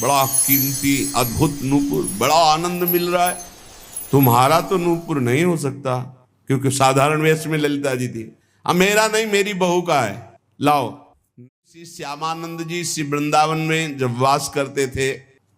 बड़ा कीमती अद्भुत नूपुर, बड़ा आनंद मिल रहा है। तुम्हारा तो नूपुर नहीं हो सकता, क्योंकि साधारण वेश में ललिता जी थी। अब मेरा नहीं, मेरी बहू का है, लाओ। श्री श्यामानंद जी श्री वृंदावन में जब वास करते थे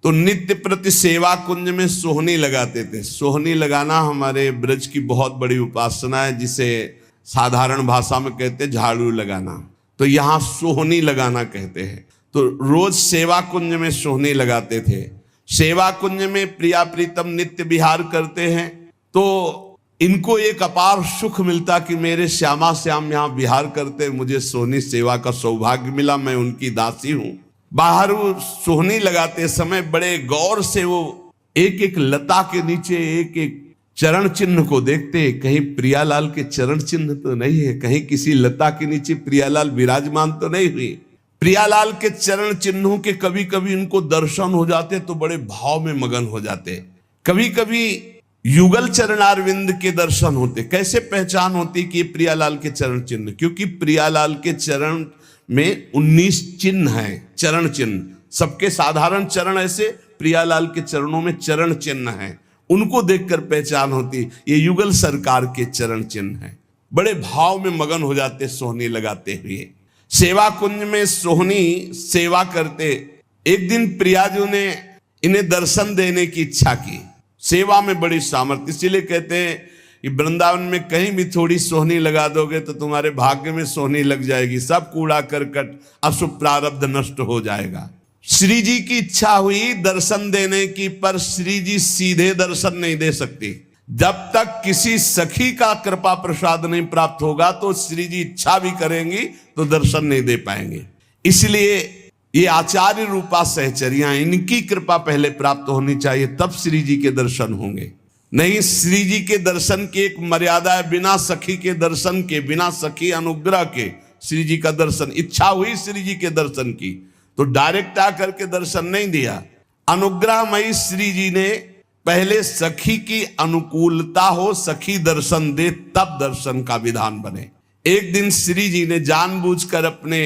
तो नित्य प्रति सेवा कुंज में सोहनी लगाते थे। सोहनी लगाना हमारे ब्रज की बहुत बड़ी उपासना है, जिसे साधारण भाषा में कहते हैं झाड़ू लगाना, तो यहाँ सोहनी लगाना कहते हैं। तो रोज सेवा कुंज में सोहनी लगाते थे। सेवा कुंज में प्रिया प्रीतम नित्य विहार करते हैं, तो इनको एक अपार सुख मिलता कि मेरे श्यामा श्याम यहाँ विहार करते, मुझे सोहनी सेवा का सौभाग्य मिला, मैं उनकी दासी हूँ। बाहर वो सोहनी लगाते समय बड़े गौर से वो एक एक लता के नीचे एक एक चरण चिन्ह को देखते, कहीं प्रियालाल के चरण चिन्ह तो नहीं है, कहीं किसी लता के नीचे प्रियालाल विराजमान तो नहीं हुई। प्रियालाल के चरण चिन्हों के कभी कभी उनको दर्शन हो जाते तो बड़े भाव में मगन हो जाते। कभी कभी युगल चरणारविंद के दर्शन होते। कैसे पहचान होती कि ये प्रियालाल के चरण चिन्ह? क्योंकि प्रियालाल के चरण में 19 चिन्ह हैं, चरण चिन्ह। सबके साधारण चरण ऐसे, प्रियालाल के चरणों में चरण चिन्ह हैं, उनको देखकर पहचान होती ये युगल सरकार के चरण चिन्ह हैं। बड़े भाव में मगन हो जाते सोहनी लगाते हुए। सेवा कुंज में सोहनी सेवा करते। एक दिन प्रियाजू ने इन्हें दर्शन देने की इच्छा की। सेवा में बड़ी सामर्थ्य, इसीलिए कहते हैं कि वृंदावन में कहीं भी थोड़ी सोहनी लगा दोगे तो तुम्हारे भाग्य में सोहनी लग जाएगी, सब कूड़ा करकट अशुभ प्रारब्ध नष्ट हो जाएगा। श्री जी की इच्छा हुई दर्शन देने की, पर श्री जी सीधे दर्शन नहीं दे सकती। जब तक किसी सखी का कृपा प्रसाद नहीं प्राप्त होगा तो श्री जी इच्छा भी करेंगी तो दर्शन नहीं दे पाएंगे। इसलिए ये आचार्य रूपा सहचरियां, इनकी कृपा पहले प्राप्त होनी चाहिए, तब श्री जी के दर्शन होंगे। नहीं, श्री जी के दर्शन की एक मर्यादा है, बिना सखी के दर्शन के, बिना सखी अनुग्रह के श्री जी का दर्शन। इच्छा हुई श्री जी के दर्शन की तो डायरेक्ट आकर के दर्शन नहीं दिया। अनुग्रहमयी श्री जी ने पहले सखी की अनुकूलता हो, सखी दर्शन दे, तब दर्शन का विधान बने। एक दिन श्री जी ने जानबूझकर अपने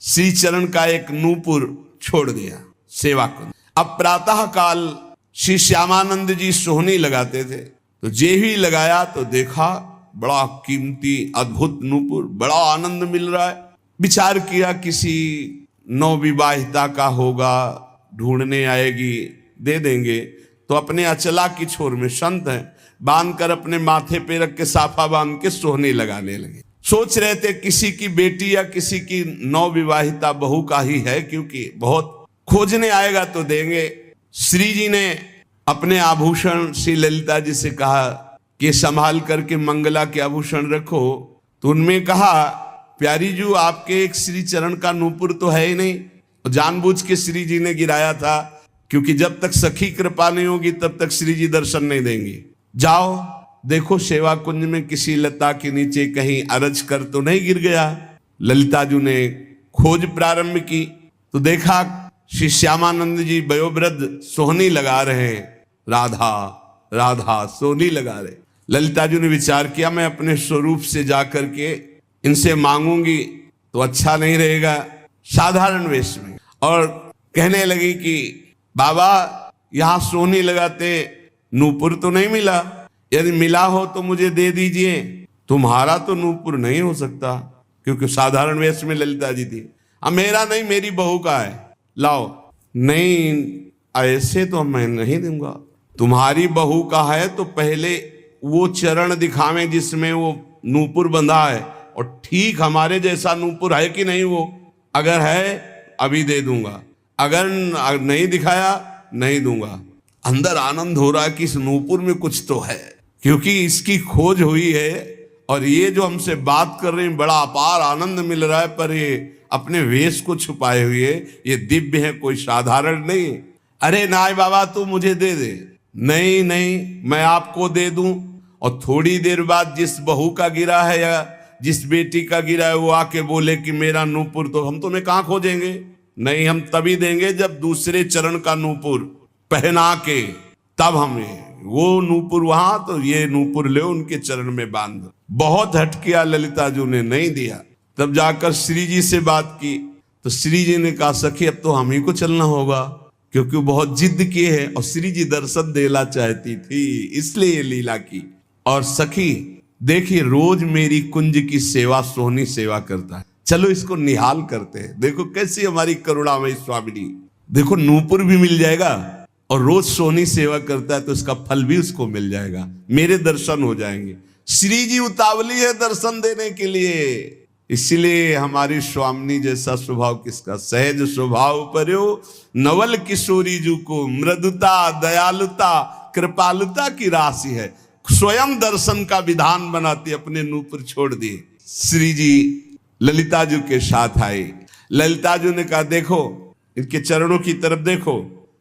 श्री चरण का एक नूपुर छोड़ दिया सेवा को। अब प्रातः काल श्री श्यामानंद जी सोहनी लगाते थे, तो जे ही लगाया तो देखा बड़ा कीमती अद्भुत नूपुर, बड़ा आनंद मिल रहा है। विचार किया किसी नवविवाहिता का होगा, ढूंढने आएगी, दे देंगे। तो अपने अचला की छोर में संत है, बांध कर अपने माथे पे रख के साफा बांध के सोहनी लगाने लगे। सोच रहे थे किसी की बेटी या किसी की नवविवाहिता बहू का ही है, क्योंकि बहुत खोजने आएगा तो देंगे। श्री जी ने अपने आभूषण श्री ललिता जी से कहा कि संभाल करके मंगला के आभूषण रखो। तो उनमें कहा, प्यारी जू आपके एक श्री चरण का नूपुर तो है ही नहीं। जानबूझ के श्री जी ने गिराया था, क्योंकि जब तक सखी कृपा नहीं होगी तब तक श्री जी दर्शन नहीं देंगे। जाओ देखो सेवा कुंज में किसी लता के नीचे कहीं अरज कर तो नहीं गिर गया। ललिता जी ने खोज प्रारंभ की तो देखा श्री श्यामानंद जी वयोवृद्ध सोहनी लगा रहे हैं, राधा राधा सोहनी लगा रहे। ललिता जी ने विचार किया, मैं अपने स्वरूप से जाकर के इनसे मांगूंगी तो अच्छा नहीं रहेगा, साधारण वेश में। और कहने लगी कि बाबा यहाँ सोहनी लगाते नूपुर तो नहीं मिला, यदि मिला हो तो मुझे दे दीजिए। तुम्हारा तो नूपुर नहीं हो सकता, क्योंकि साधारण वेश में ललिता जी थी। अब मेरा नहीं, मेरी बहू का है, लाओ। नहीं, ऐसे तो मैं नहीं दूंगा। तुम्हारी बहू का है तो पहले वो चरण दिखावें जिसमें वो नूपुर बंधा है, और ठीक हमारे जैसा नूपुर है कि नहीं वो। अगर है अभी दे दूंगा, अगर नहीं दिखाया नहीं दूंगा। अंदर आनंद हो रहा है कि इस नूपुर में कुछ तो है, क्योंकि इसकी खोज हुई है। और ये जो हमसे बात कर रहे हैं बड़ा अपार आनंद मिल रहा है, पर ये अपने वेश को छुपाए हुए ये दिव्य है, कोई साधारण नहीं। अरे नाय बाबा तू मुझे दे दे। नहीं नहीं, मैं आपको दे दूं। और थोड़ी देर बाद जिस बहू का गिरा है या जिस बेटी का गिरा है वो आके बोले कि मेरा नूपुर, तो हम तुम्हें कहाँ खोजेंगे? नहीं, हम तभी देंगे जब दूसरे चरण का नूपुर पहना के, तब हमें वो नूपुर वहां, तो ये नूपुर ले उनके चरण में बांध। बहुत हट किया ललिता जी ने, नहीं दिया। तब जाकर श्री जी से बात की तो श्री जी ने कहा, सखी अब तो हम ही को चलना होगा। क्योंकि वो बहुत जिद किए है और श्री जी दर्शन देना चाहती थी, इसलिए ये लीला की। और सखी देखिए, रोज मेरी कुंज की सेवा सोहनी सेवा करता है, चलो इसको निहाल करते हैं। देखो कैसी हमारी करुणामयी स्वामिनी, देखो नूपुर भी मिल जाएगा और रोज सोहनी सेवा करता है तो इसका फल भी उसको मिल जाएगा, मेरे दर्शन हो जाएंगे। श्री जी उतावली है दर्शन देने के लिए, इसलिए हमारी स्वामिनी जैसा स्वभाव किसका, सहज स्वभाव पर्यो नवल किशोरी जू को मृदुता दयालुता कृपालुता की राशि है। स्वयं दर्शन का विधान बनाती, अपने नूपुर छोड़ दिए। श्री जी ललिता जी के साथ आए। ललिता जी ने कहा देखो इनके चरणों की तरफ देखो,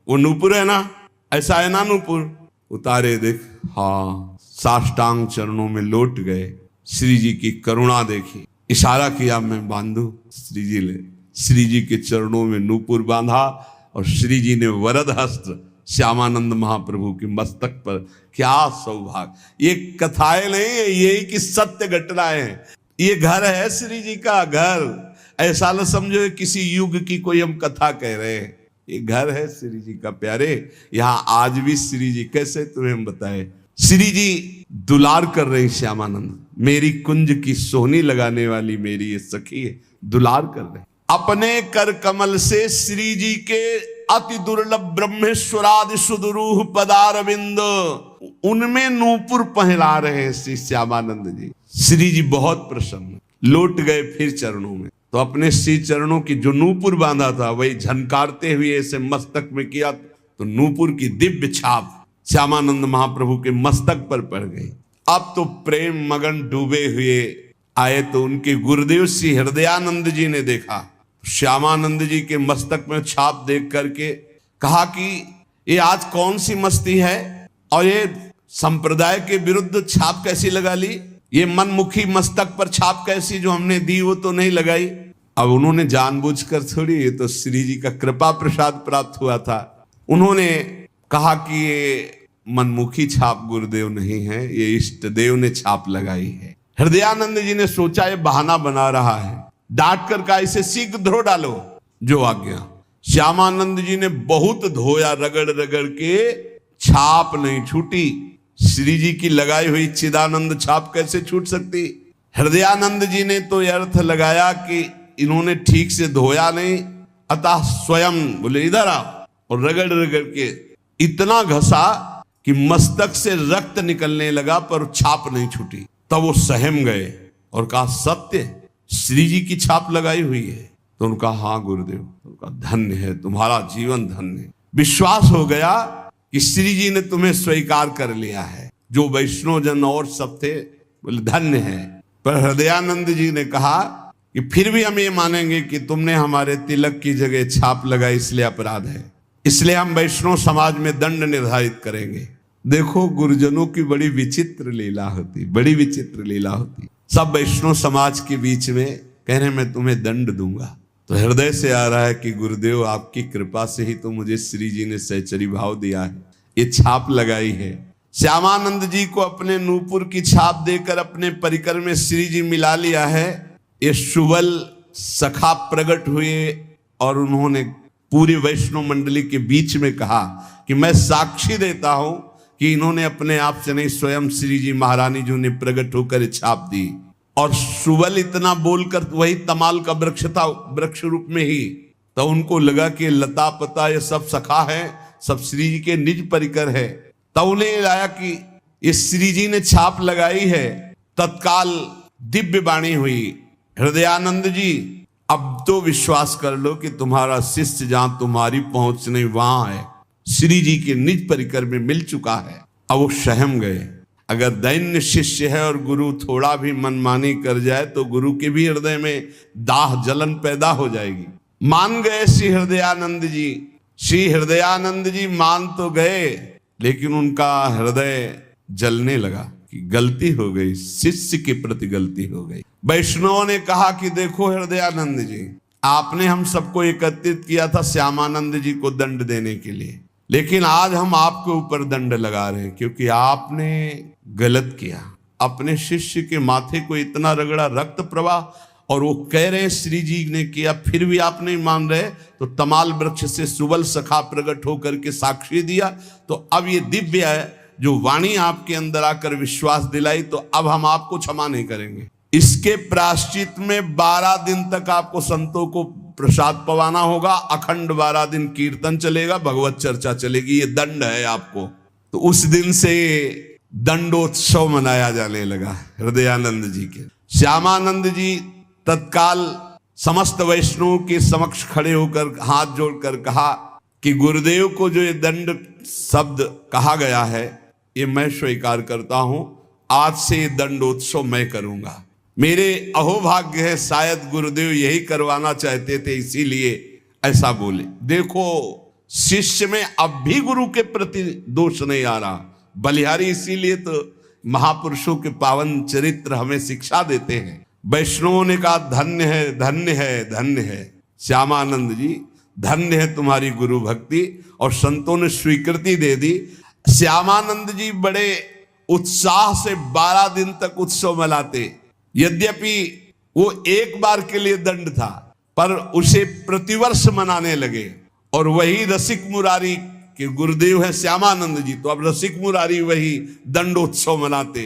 वो नूपुर है ना, ऐसा है ना नूपुर, उतारे देख, हाँ साष्टांग चरणों में लौट गए। श्री जी की करुणा देखी, इशारा किया मैं बांधू। श्री जी ने श्री जी के चरणों में नूपुर बांधा और श्री जी ने वरद हस्त श्यामानंद महाप्रभु के मस्तक पर। क्या सौभाग्य, ये कथाएं नहीं है, यही की सत्य घटनाएं हैं। ये घर है श्री जी का घर, ऐसा न समझो किसी युग की कोई हम कथा कह रहे हैं, ये घर है श्री जी का प्यारे। यहाँ आज भी श्री जी कैसे तुम्हें हम बताए, श्री जी दुलार कर रही श्यामानंद, मेरी कुंज की सोहनी लगाने वाली मेरी ये सखी है, दुलार कर रहे। अपने कर कमल से श्री जी के अति दुर्लभ ब्रह्मेश्वरादि सुदरूह पदारविंद, उनमें नूपुर पहला रहे हैं श्री श्यामानंद जी। श्री जी बहुत प्रसन्न, लौट गए फिर चरणों में, तो अपने श्री चरणों की जो नूपुर बांधा था वही झनकारते हुए ऐसे मस्तक में किया, तो नूपुर की दिव्य छाप श्यामानंद महाप्रभु के मस्तक पर पड़ गई। अब तो प्रेम मगन डूबे हुए आए, तो उनके गुरुदेव श्री हृदयानंद जी ने देखा, श्यामानंद जी के मस्तक में छाप देख करके कहा कि ये आज कौन सी मस्ती है और ये संप्रदाय के विरुद्ध छाप कैसी लगा ली, ये मनमुखी मस्तक पर छाप कैसी जो हमने दी वो तो नहीं लगाई। अब उन्होंने जानबूझकर थोड़ी, ये तो श्री जी का कृपा प्रसाद प्राप्त हुआ था, उन्होंने कहा कि ये मनमुखी छाप गुरुदेव नहीं है, ये इष्ट देव ने छाप लगाई है। हृदयानंद जी ने सोचा ये बहाना बना रहा है, डांट कर कहा इसे शीघ्र धो डालो, जो आज्ञा। श्यामानंद जी ने बहुत धोया, रगड़ रगड़ के छाप नहीं छूटी। श्री जी की लगाई हुई चिदानंद छाप कैसे छूट सकती। हृदयानंद जी ने तो यह अर्थ लगाया कि इन्होंने ठीक से धोया नहीं, अतः स्वयं बोले इधर आओ, और रगड़ रगड़ के इतना घसा कि मस्तक से रक्त निकलने लगा पर छाप नहीं छूटी। तब वो सहम गए और कहा सत्य श्री जी की छाप लगाई हुई है। तो उनका हाँ गुरुदेव, उनका धन्य है, तुम्हारा जीवन धन्य। विश्वास हो गया कि श्री जी ने तुम्हें स्वीकार कर लिया है, जो वैष्णव जन और सब थे बोले धन्य है। पर हृदयानंद जी ने कहा कि फिर भी हम ये मानेंगे कि तुमने हमारे तिलक की जगह छाप लगाई, इसलिए अपराध है, इसलिए हम वैष्णव समाज में दंड निर्धारित करेंगे। देखो गुरुजनों की बड़ी विचित्र लीला होती, बड़ी विचित्र लीला होती। सब वैष्णव समाज के बीच में कह रहे मैं तुम्हें दंड दूंगा, तो हृदय से आ रहा है कि गुरुदेव आपकी कृपा से ही तो मुझे श्री जी ने सहचरी भाव दिया है, ये छाप लगाई है। श्यामानंद जी को अपने नूपुर की छाप देकर अपने परिकर में श्री जी मिला लिया है। ये सुबल सखा प्रकट हुए और उन्होंने पूरी वैष्णव मंडली के बीच में कहा कि मैं साक्षी देता हूं कि इन्होंने अपने आप से नहीं, स्वयं श्री जी महारानी जी ने प्रकट होकर छाप दी। और सुबल इतना बोलकर वही तमाल का वृक्ष था, वृक्ष रूप में ही, तो उनको लगा कि लता पता ये सब सखा है, सब श्री जी के निज परिकर है। तो उन्हें आया कि ये श्री जी ने छाप लगाई है। तत्काल दिव्य वाणी हुई, हृदयानंद जी अब तो विश्वास कर लो कि तुम्हारा शिष्य जहां तुम्हारी पहुंच नहीं वहां है, श्री जी के निज परिकर में मिल चुका है। अब वो सहम गए। अगर दैन्य शिष्य है और गुरु थोड़ा भी मनमानी कर जाए तो गुरु के भी हृदय में दाह जलन पैदा हो जाएगी। मान गए श्री हृदयानंद जी। श्री हृदयानंद जी मान तो गए, लेकिन उनका हृदय जलने लगा कि गलती हो गई, शिष्य के प्रति गलती हो गई। वैष्णवों ने कहा कि देखो हृदयानंद जी, आपने हम सबको एकत्रित किया था श्यामानंद जी को दंड देने के लिए, लेकिन आज हम आपके ऊपर दंड लगा रहे हैं क्योंकि आपने गलत किया। अपने शिष्य के माथे को इतना रगड़ा, रक्त प्रवाह और वो कह रहे हैं श्री जी ने किया, फिर भी आप नहीं मान रहे, तो तमाल वृक्ष से सुबल सखा प्रकट होकर के साक्षी दिया। तो अब ये दिव्य है जो वाणी आपके अंदर आकर विश्वास दिलाई, तो अब हम आपको क्षमा नहीं करेंगे। इसके प्रायश्चित में 12 दिन तक आपको संतों को प्रसाद पवाना होगा, अखंड 12 दिन कीर्तन चलेगा, भगवत चर्चा चलेगी, ये दंड है आपको। तो उस दिन से दंडोत्सव मनाया जाने लगा हृदयानंद जी के। श्यामानंद जी तत्काल समस्त वैष्णवों के समक्ष खड़े होकर हाथ जोड़कर कहा कि गुरुदेव को जो ये दंड शब्द कहा गया है ये मैं स्वीकार करता हूं, आज से दंडोत्सव मैं करूंगा। मेरे अहोभाग्य है, शायद गुरुदेव यही करवाना चाहते थे, इसीलिए ऐसा बोले। देखो शिष्य में अब भी गुरु के प्रति दोष नहीं आ रहा। बलिहारी इसीलिए तो महापुरुषों के पावन चरित्र हमें शिक्षा देते हैं। वैष्णवों ने कहा धन्य है, धन्य है, धन्य है श्यामानंद जी, धन्य है तुम्हारी गुरु भक्ति, और संतों ने स्वीकृति दे दी। श्यामानंद जी बड़े उत्साह से 12 दिन तक उत्सव मनाते। यद्यपि वो एक बार के लिए दंड था, पर उसे प्रतिवर्ष मनाने लगे। और वही रसिक मुरारी के गुरुदेव है श्यामानंद जी, तो अब रसिक मुरारी वही दंडोत्सव मनाते।